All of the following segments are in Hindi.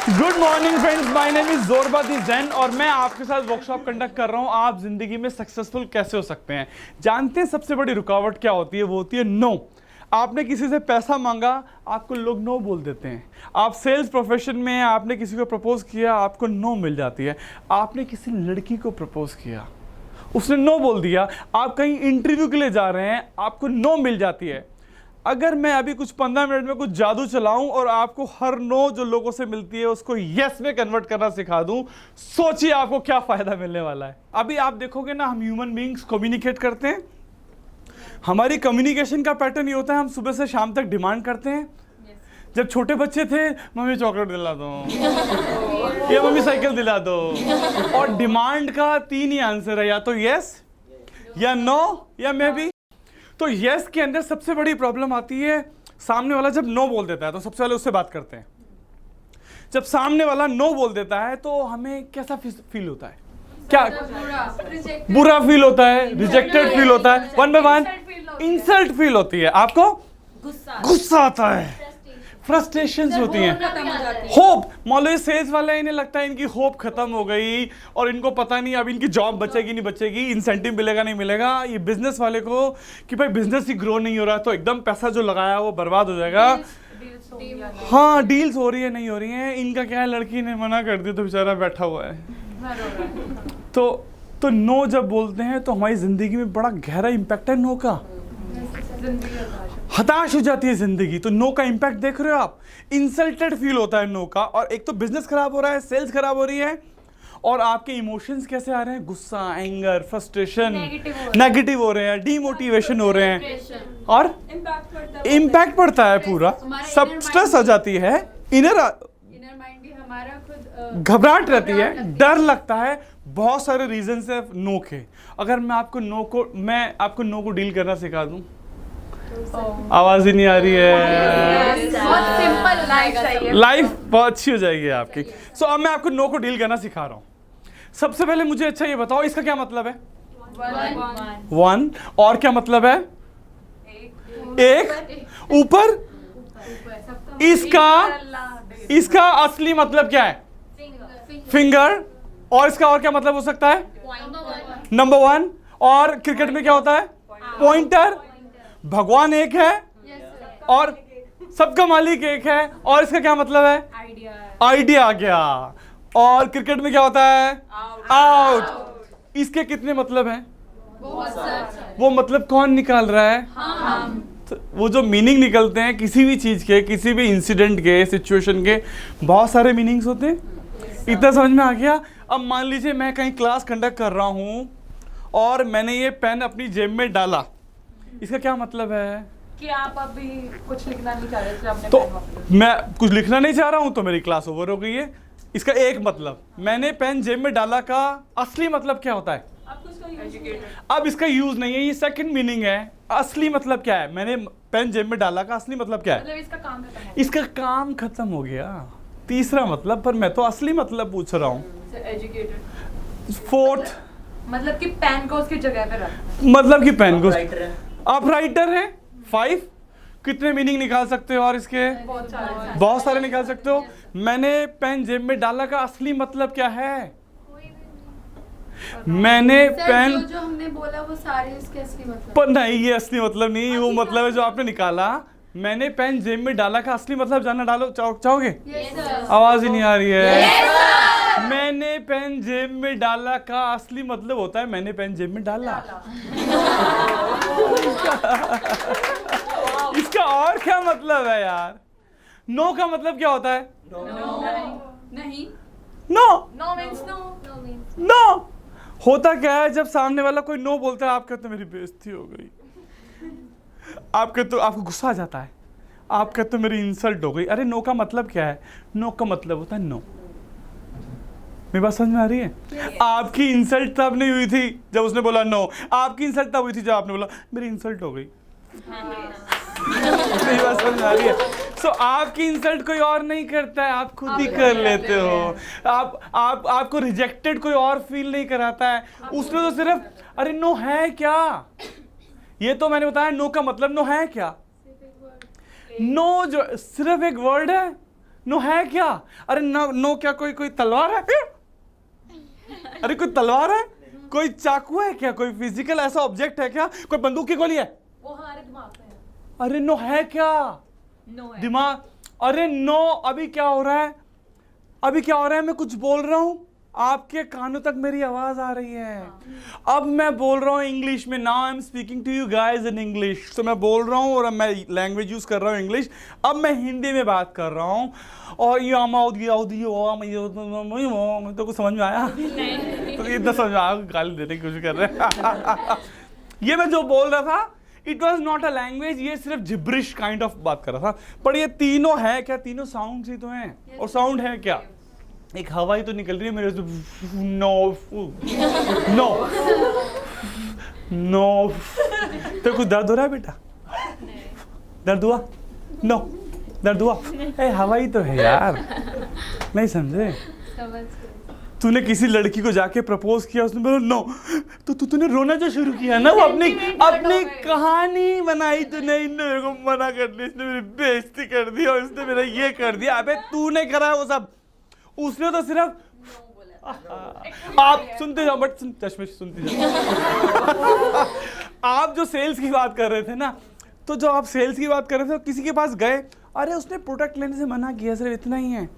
Good morning friends, my name is Jorbadi Jain और मैं आपके साथ वर्कशॉप कंडक्ट कर रहा हूं। आप जिंदगी में सक्सेसफुल कैसे हो सकते हैं। जानते हैं सबसे बड़ी रुकावट क्या होती है? वो होती है नो। आपने किसी से पैसा मांगा, आपको लोग नो बोल देते हैं। आप सेल्स प्रोफेशन में हैं, आपने किसी को प्रपोज किया, आपको नो मिल जाती है। आपने किसी लड़की को प्रपोज किया, उसने नो बोल दिया। आप कहीं इंटरव्यू के लिए जा रहे हैं, आपको नो मिल जाती है। अगर मैं अभी कुछ 15 मिनट में कुछ जादू चलाऊं और आपको हर नो जो लोगों से मिलती है उसको यस में कन्वर्ट करना सिखा दूं, सोचिए आपको क्या फायदा मिलने वाला है। अभी आप देखोगे ना, हम ह्यूमन बीइंग्स कम्युनिकेट करते हैं। हमारी कम्युनिकेशन का पैटर्न ये होता है, हम सुबह से शाम तक डिमांड करते हैं। जब छोटे बच्चे थे, मम्मी चॉकलेट दिला दो या मम्मी साइकिल दिला दो। और डिमांड का 3 ही आंसर है, या तो यस या नो या मे बी। तो यस के अंदर सबसे बड़ी प्रॉब्लम आती है, सामने वाला जब नो बोल देता है तो सबसे पहले उससे बात करते हैं। जब सामने वाला नो बोल देता है तो हमें कैसा फील होता है? क्या बुरा फील होता है, रिजेक्टेड फील होता है, one by one insult feel होती है। आपको गुस्सा आता है, फ्रस्ट्रेशंस होती हैं, होप। मान लो ये सेल्स वाले, इन्हें लगता है इनकी होप खत्म हो गई और इनको पता नहीं अब इनकी जॉब बचेगी नहीं बचेगी, इंसेंटिव मिलेगा नहीं मिलेगा। ये बिजनेस वाले को कि भाई बिजनेस ही ग्रो नहीं हो रहा, तो एकदम पैसा जो लगाया वो बर्बाद हो जाएगा। हाँ, डील्स हो रही है नहीं हो रही है। इनका क्या है, लड़की ने मना कर दी तो बेचारा बैठा हुआ है। तो नो जब बोलते हैं तो हमारी जिंदगी में बड़ा गहरा इंपैक्ट है नो का। हताश हो जाती है जिंदगी। तो नो का इंपैक्ट देख रहे हो आप, इंसल्टेड फील होता है नो का। और एक तो बिजनेस खराब हो रहा है, सेल्स खराब हो रही है, और आपके इमोशंस कैसे आ रहे हैं? गुस्सा, एंगर, फ्रस्ट्रेशन, नेगेटिव हो रहे हैं, डीमोटिवेशन हो रहे हैं, और इम्पैक्ट पड़ता है पूरा। सब स्ट्रेस आ जाती है, इनर माइंड भी हमारा खुद घबराहट रहती है, डर लगता है। बहुत सारे रीजन है नो के। अगर मैं आपको नो को डील करना सिखा दूं, आवाज ही नहीं आ रही है, बहुत सिंपल लाइफ, लाइफ बहुत अच्छी हो जाएगी आपकी। सो अब मैं आपको नो को डील करना सिखा रहा हूँ। सबसे पहले मुझे अच्छा ये बताओ, इसका क्या मतलब है? वन। और क्या मतलब है? एक। ऊपर। इसका असली मतलब क्या है? फिंगर। और इसका और क्या मतलब हो सकता है? नंबर 1। और क्रिकेट में क्या होता है? पॉइंटर। भगवान एक है और सबका मालिक एक है। और इसका क्या मतलब है? आइडिया आ गया। और क्रिकेट में क्या होता है? आउट। इसके कितने मतलब हैं? वो मतलब कौन निकाल रहा है? तो वो जो मीनिंग निकलते हैं किसी भी चीज के, किसी भी इंसिडेंट के, सिचुएशन के, बहुत सारे मीनिंग्स होते हैं। इतना समझ में आ गया? अब मान लीजिए मैं कहीं क्लास कंडक्ट कर रहा हूं और मैंने ये पेन अपनी जेब में डाला। इसका क्या मतलब है? कि आप अभी कुछ लिखना नहीं चाह रहे थे, आपने तो मैं कुछ लिखना नहीं चाह रहा हूं तो मेरी क्लास ओवर हो गई है। इसका एक मतलब। मैंने पेन जेब में डाला का असली मतलब क्या होता है? अब इसका यूज नहीं है, ये सेकंड मीनिंग है। असली मतलब क्या है? मैंने पेन जेब में डाला का असली मतलब क्या है? मतलब इसका काम खत्म हो गया। तीसरा मतलब, पर मैं तो असली मतलब पूछ रहा हूँ। फोर्थ मतलब कि पेन को उसकी जगह पे रख, मतलब कि पेन को आप राइटर है। 5 कितने मीनिंग निकाल सकते हो? और इसके बहुत सारे निकाल सकते हो। मैंने पेन जेब में डाला का असली मतलब क्या है? मैंने पेन जो हमने बोला वो सारे इसके असली मतलब। पर नहीं, ये असली मतलब नहीं, वो मतलब है जो आपने निकाला। मैंने पेन जेब में डाला का असली मतलब जानना डालो चाहोगे? आवाज ही नहीं आ रही है। मैंने पेन जेब में डाला का असली मतलब होता है मैंने पेन जेब में डाला। इसका और क्या मतलब है यार? नो का मतलब क्या होता है? नहीं, नो। नो मींस नो होता क्या है? जब सामने वाला कोई नो बोलता है, आप कहते हो मेरी बेइज्जती हो गई, आप कहते हो आपको गुस्सा आ जाता है, आप कहते हो मेरी इंसल्ट हो गई। अरे नो का मतलब क्या है? नो का मतलब होता है नो। मेरी बात समझ में आ रही है? आपकी इंसल्ट तब नहीं हुई थी जब उसने बोला नो, आपकी इंसल्ट तब हुई थी जब आपने बोला मेरी इंसल्ट हो गई। मेरी बात समझ में आ रही है? सो आपकी इंसल्ट कोई और नहीं करता है, आप खुद ही कर लेते हो। आपको रिजेक्टेड कोई और फील नहीं कराता है। उसने तो सिर्फ अरे नो है क्या, ये तो मैंने बताया नो का मतलब नो है क्या। नो जो सिर्फ एक वर्ड है, नो है क्या? अरे नो क्या कोई तलवार है? अरे कोई तलवार है, कोई चाकू है क्या, कोई फिजिकल ऐसा ऑब्जेक्ट है क्या, कोई बंदूक की गोली है? वो हमारे दिमाग में है। अरे नो है क्या? नो है। दिमाग। अरे नो, अभी क्या हो रहा है, अभी क्या हो रहा है, मैं कुछ बोल रहा हूं, आपके कानों तक मेरी आवाज आ रही है। अब मैं बोल रहा हूँ इंग्लिश में, now I am speaking to you guys in English. तो मैं बोल रहा हूँ और मैं लैंग्वेज यूज कर रहा हूँ इंग्लिश। अब मैं हिंदी में बात कर रहा हूँ और ये तो कुछ समझ में आया? तो इतना समझ में आया, गाली देने की कोशिश कर रहे हैं। ये मैं जो बोल रहा था, it was not a language, ये सिर्फ जिब्रिश काइंड ऑफ बात कर रहा था। पर ये तीनों है क्या? तीनों साउंड ही तो हैं। और साउंड है क्या? एक हवा ही तो निकल रही है मेरे से। No no no. तो कुछ दर्द हो रहा है बेटा? दर्द हुआ? नो दर्द हुआ? हवा ही तो है यार, नहीं समझे? तूने किसी लड़की को जाके प्रपोज किया, उसने बोला नो, तो तूने रोना जो शुरू किया ना, वो अपनी कहानी बनाई तूने, मेरे को मना कर दिया, इसने मेरी बेइज्जती कर दी और इसने मेरा ये कर दिया। अबे तूने करा वो सब, उसने तो सिर्फ आप सुनते जाओ, बट चश्मे सुनते जाओ। आप जो सेल्स की बात कर रहे थे ना, तो जो आप सेल्स की बात कर रहे थे, तो किसी के पास गए, अरे उसने प्रोडक्ट लेने से मना किया, सिर्फ इतना ही है।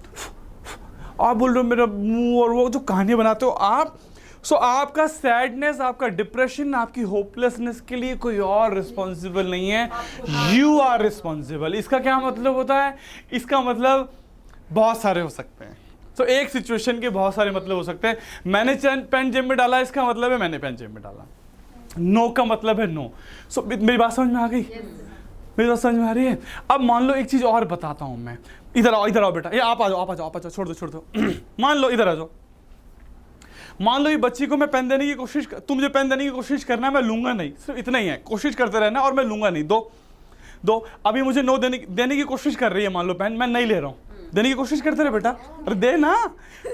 आप बोल रहे हो मेरा मुंह, और वो जो कहानी बनाते हो आप। सो आपका सैडनेस, आपका डिप्रेशन, आपकी होपलेसनेस के लिए कोई और रिस्पॉन्सिबल नहीं है, यू आर रिस्पॉन्सिबल। इसका क्या मतलब होता है? इसका मतलब बहुत सारे हो सकते हैं। तो एक सिचुएशन के बहुत सारे मतलब हो सकते हैं। मैंने पेन जेब में डाला, इसका मतलब है मैंने पेन जेब में डाला। नो का मतलब है नो। सो मेरी बात समझ में आ गई? मेरी बात समझ में आ रही है? अब मान लो एक चीज और बताता हूं मैं। इधर आओ बेटा, ये आप आ जाओ, छोड़ दो। मान लो, इधर आ जाओ। मान लो ये बच्ची को मैं पेन देने की कोशिश, तुम मुझे पेन देने की कोशिश करना है, मैं लूंगा नहीं, सिर्फ इतना ही है, कोशिश करते रहना और मैं लूंगा नहीं। दो अभी मुझे नो देने की कोशिश कर रही है, मान लो पेन, मैं नहीं ले रहा हूँ। देने की कोशिश करते रहे बेटा, अरे दे ना,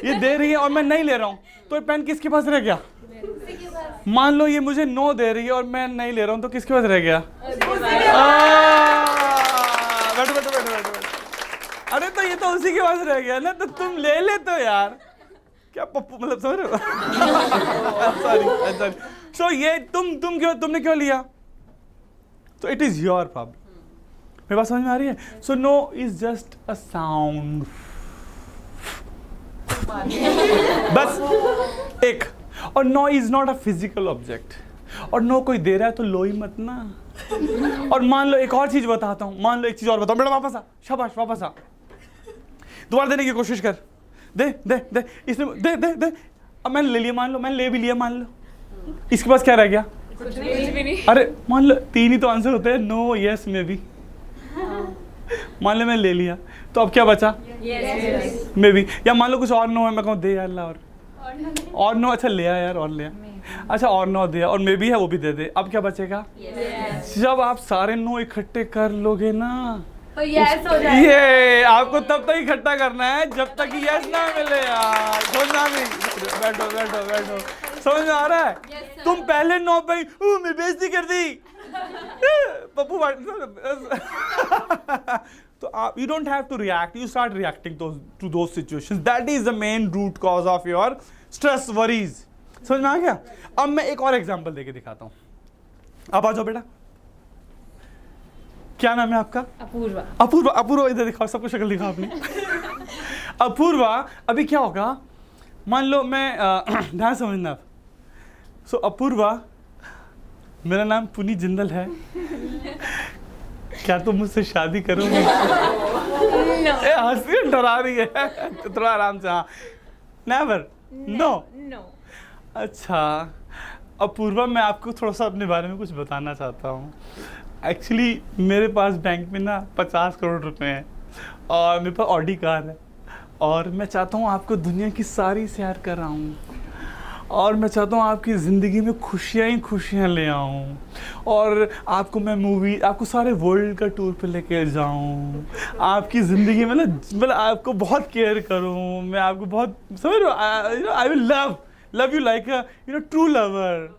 ये दे रही है और मैं नहीं ले रहा हूँ, तो ये पेन किसके पास रह गया? मान लो ये मुझे नो दे रही है और मैं नहीं ले रहा हूँ, तो किसके पास रह गया? बैठो। अरे तो ये तो उसी के पास रह गया ना, तो तुम ले ले तो यार, क्या पप्पू, मतलब समझ रहे हो? सॉरी। सो ये तुमने क्यों लिया? तो इट इज योर प्रॉब्लम। मेरी बात समझ में आ रही है? So no is just a sound, बस एक। और no is not a physical object. और नो कोई दे रहा है तो लो ही मत ना। और मान लो एक और चीज बताता हूं, मान लो एक चीज और बताओ बेटा, वापस आ, शाबाश, वापस आ, दोबारा देने की कोशिश कर, दे इसने दे। अब मैंने ले लिया, मान लो मैंने ले भी लिया, मान लो इसके पास क्या रह गया? कुछ भी नहीं। अरे मान लो 3 ही तो आंसर होते हैं, नो, यस, मे बी। मान लो मैंने ले लिया, तो अब क्या बचा? यस। May be. या मान लो कुछ और नो है, मैं कहूँ दे यार ला, और नो, अच्छा ले आ यार, और ले आ, अच्छा और नो दिया, और मे बी है वो भी दे दे, अब क्या बचेगा? जब आप सारे नो इकट्ठे कर लोगे ना, तो यस हो जाएगा। ये आपको तब तक इकट्ठा करना है जब तक यस ना मिले यार। समझना नहीं? बैठो। समझ में आ रहा है? तुम पहले नो पे मेरी बेइज्जती कर दी पप्पू। तो आप, you don't have to react, you start reacting to those situations. That is the main root cause of your stress, worries. समझ में आ गया? अब मैं एक और एग्जांपल देके दिखाता हूं। अब आ जाओ बेटा, क्या नाम है आपका? अपूर्वा, इधर दिखाओ, सबको शक्ल दिखाओ अपनी। अपूर्वा, अभी क्या होगा, मान लो मैं ध्यान समझना। सो अपूर्वा, मेरा नाम पुनी जिंदल है, क्या तुम मुझसे शादी करोगे? हंसी डरा रही है, थोड़ा आराम से। हाँ, नेवर, नो। अच्छा अपूर्वा, मैं आपको थोड़ा सा अपने बारे में कुछ बताना चाहता हूँ। एक्चुअली मेरे पास बैंक में ना 50 करोड़ रुपए हैं और मेरे पास ऑडी कार है, और मैं चाहता हूँ आपको दुनिया की सारी सैर कराऊँ, और मैं चाहता हूँ आपकी ज़िंदगी में खुशियाँ ही खुशियाँ ले आऊँ, और आपको मैं मूवी, आपको सारे वर्ल्ड का टूर पे लेके जाऊँ, आपकी ज़िंदगी में मतलब आपको बहुत केयर करूँ, मैं आपको बहुत, समझ रहे हो, I will love you like a true lover.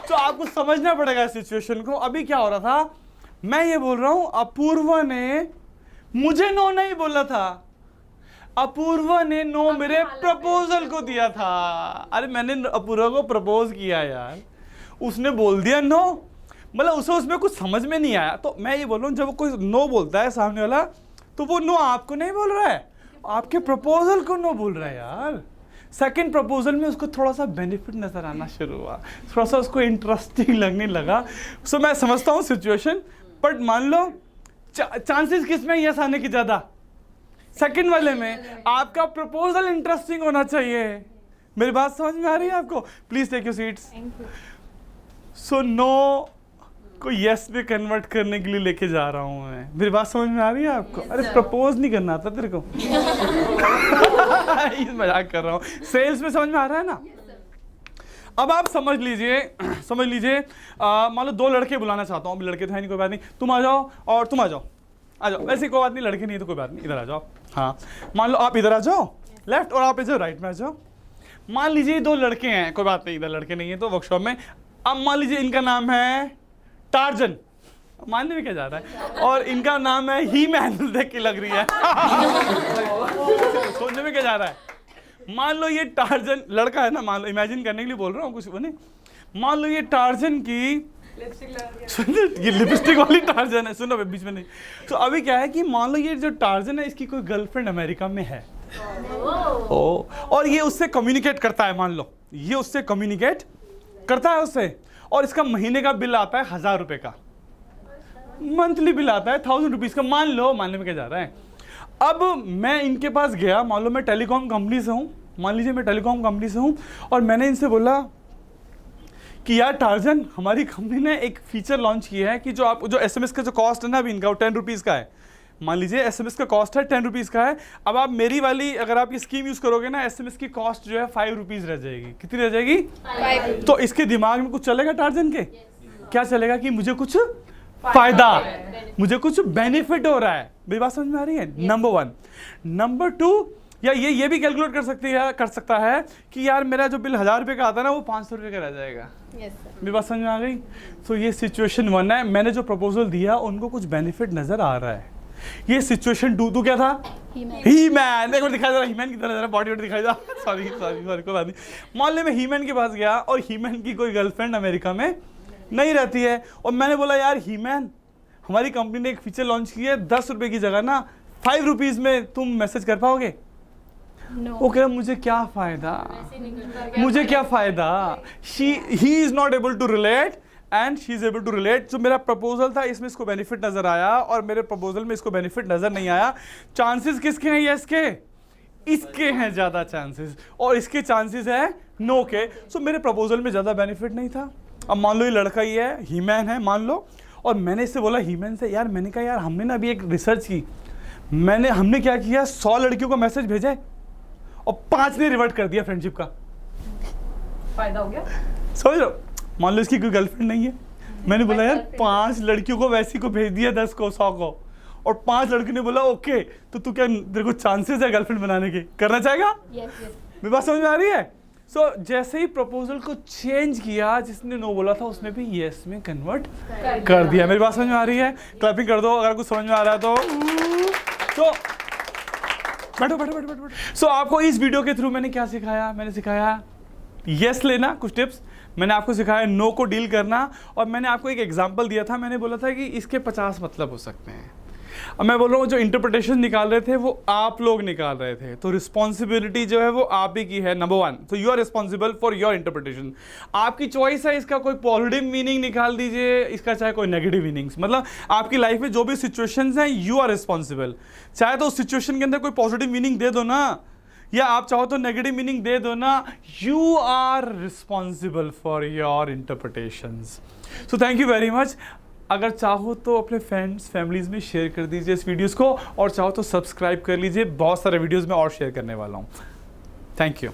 तो आपको समझना पड़ेगा सिचुएशन को। अभी क्या हो रहा था, मैं ये बोल रहा हूं अपूर्वा ने मुझे नो नहीं बोला था, अपूर्वा ने नो मेरे प्रपोजल को दिया था। अरे मैंने अपूर्वा को प्रपोज किया यार, उसने बोल दिया नो, मतलब उसे उसमें कुछ समझ में नहीं आया। तो मैं ये बोल रहा हूँ जब कोई नो बोलता है सामने वाला, तो वो नो आपको नहीं बोल रहा है, आपके प्रपोजल को नो बोल रहा है यार। सेकंड प्रपोजल में उसको थोड़ा सा बेनिफिट नजर आना शुरू हुआ, थोड़ा सा उसको इंटरेस्टिंग लगने लगा। सो मैं समझता हूँ सिचुएशन, बट मान लो चांसेस किस में यस आने की ज्यादा, सेकंड वाले में। आपका प्रपोजल इंटरेस्टिंग होना चाहिए। मेरी बात समझ में आ रही है आपको? Please take your seats. So no को यस में कन्वर्ट करने के लिए लेके जा रहा हूं मैं। मेरी बात समझ में आ रही है आपको? अरे प्रपोज नहीं करना आता तेरे को? मजाक कर रहा हूँ। सेल्स में समझ में आ रहा है ना? अब आप समझ लीजिए मान लो दो लड़के बुलाना चाहता हूँ। लड़के तो है नहीं, कोई बात नहीं, तुम आ जाओ और तुम आ जाओ, आ जाओ। वैसे कोई बात नहीं, लड़के नहीं है तो कोई बात नहीं, इधर आ जाओ। हाँ मान लो आप इधर आ जाओ लेफ्ट, और आप इधर राइट में आ जाओ। मान लीजिए दो लड़के हैं, कोई बात नहीं, इधर लड़के नहीं है तो वर्कशॉप में। अब मान लीजिए इनका नाम है टार्जन, मानने में क्या जा रहा है, और इनका नाम है ही मैन। देख के लग रही है सोचने में क्या जा रहा है। मान लो ये टार्जन लड़का है ना, मान लो, इमेजिन करने के लिए बोल रहा हूँ कुछ बने। मान लो ये टार्जन की ये लिपस्टिक वाली टार्जन है, सुनो बीच में नहीं। तो अभी क्या है कि मान लो ये जो टार्जन है इसकी कोई गर्लफ्रेंड अमेरिका में है, और ये उससे कम्युनिकेट करता है। मान लो ये उससे कम्युनिकेट करता है उससे, और इसका महीने का बिल आता है 1000 रुपए का, मंथली बिल आता है 1000 रुपीज का। मान लो, मानने में क्या जा रहा है। अब मैं इनके पास गया, मान लो मैं टेलीकॉम कंपनी से हूँ, मान लीजिए मैं टेलीकॉम कंपनी से हूँ, और मैंने इनसे बोला कि यार टार्जन, हमारी कंपनी ने एक फीचर लॉन्च किया है कि जो एसएमएस का जो कॉस्ट है ना अभी इनका, वो 10 रुपीज़ का है। मान लीजिए एसएमएस का कॉस्ट है 10 रुपीज़ का है। अब आप मेरी वाली अगर आप ये स्कीम यूज़ करोगे ना, एसएमएस की कॉस्ट जो है 5 रुपीज़ रह जाएगी। कितनी रह जाएगी? 5। तो इसके दिमाग में कुछ चलेगा टार्जन के? क्या चलेगा कि मुझे कुछ फायदा, मुझे कुछ बेनिफिट हो रहा है। मेरी बात समझ में आ रही है? नंबर 1। नंबर 2, या ये भी कैलकुलेट कर सकता है कि यार मेरा जो बिल 1000 रुपये का आता है ना, वो 500 रुपये का रह जाएगा। मेरी बात समझ में आ गई? तो ये सिचुएशन 1 है। मैंने जो प्रपोजल दिया उनको कुछ बेनिफिट नजर आ रहा है। ये सिचुएशन 2 क्या था? ही मैन। एक बार दिखाई दे रहा, ही मैन की तरह बॉडी दिखाई दे। सॉरी कोई बात नहीं। मान लो मैं ही मैन के पास गया, और ही मैन की कोई गर्लफ्रेंड अमेरिका में नहीं रहती है, और मैंने बोला यार ही मैन, हमारी कंपनी ने एक फीचर लॉन्च किया है, 10 रुपए की जगह ना 5 रुपीज में तुम मैसेज कर पाओगे? वो कह रहा मुझे क्या फायदा, मुझे क्या फायदा। He is not able to relate and she is able to relate. जो मेरा प्रपोजल था इसमें इसको बेनिफिट नजर आया, और मेरे प्रपोजल में इसको बेनिफिट नजर नहीं आया। चांसेस किसके हैं? यस के, इसके हैं ज्यादा चांसेस, और इसके चांसेस है नो के। सो मेरे प्रपोजल में ज्यादा बेनिफिट नहीं था। अब मान लो ये लड़का ही है, ही मैन है मान लो, और मैंने इससे बोला ही मैन से, यार मैंने कहा यार हमने ना अभी एक रिसर्च की, हमने क्या किया, 100 लड़कियों को मैसेज भेजे और 5 ने रिवर्ट कर दिया फ्रेंडशिप का। फायदा हो गया। समझ लो, मान लो इसकी कोई गर्लफ्रेंड नहीं है, मैंने बोला यार 5 लड़कियों को वैसी को भेज दिया, 10 को 100 को, और 5 लड़कियों ने बोला ओके, तो तू क्या, तेरे को चांसेस है गर्लफ्रेंड बनाने के, करना चाहेगा? मेरी बात समझ में आ रही है? सो जैसे ही प्रपोजल को चेंज किया, जिसने नो बोला था उसने भी यस में कन्वर्ट कर दिया। मेरी बात समझ में आ रही है? क्लैपिंग कर दो अगर कुछ समझ में आ रहा है तो बैठो। सो आपको इस वीडियो के थ्रू मैंने क्या सिखाया? मैंने सिखाया यस लेना, कुछ टिप्स मैंने आपको सिखाया, नो को डील करना, और मैंने आपको एक एग्जांपल दिया था। मैंने बोला था कि इसके 50 मतलब हो सकते हैं। अब मैं बोल रहा हूँ जो इंटरप्रिटेशन निकाल रहे थे वो आप लोग निकाल रहे थे, तो रिस्पॉन्सिबिलिटी जो है वो आप ही की है। नंबर 1, तो you are responsible for your interpretation. आपकी चॉइस है, इसका कोई पॉजिटिव मीनिंग निकाल दीजिए, इसका चाहे कोई नेगेटिव मीनिंग्स। मतलब आपकी लाइफ में जो भी सिचुएशंस हैं, यू आर रिस्पॉन्सिबल। चाहे तो उस सिचुएशन के अंदर कोई पॉजिटिव मीनिंग दे दो ना, या आप चाहो तो नेगेटिव मीनिंग दे दो ना, you are responsible for your interpretations. So thank you very much. अगर चाहो तो अपने फ्रेंड्स फैमिलीज़ में शेयर कर दीजिए इस वीडियोस को, और चाहो तो सब्सक्राइब कर लीजिए, बहुत सारे वीडियोस में और शेयर करने वाला हूँ। Thank you.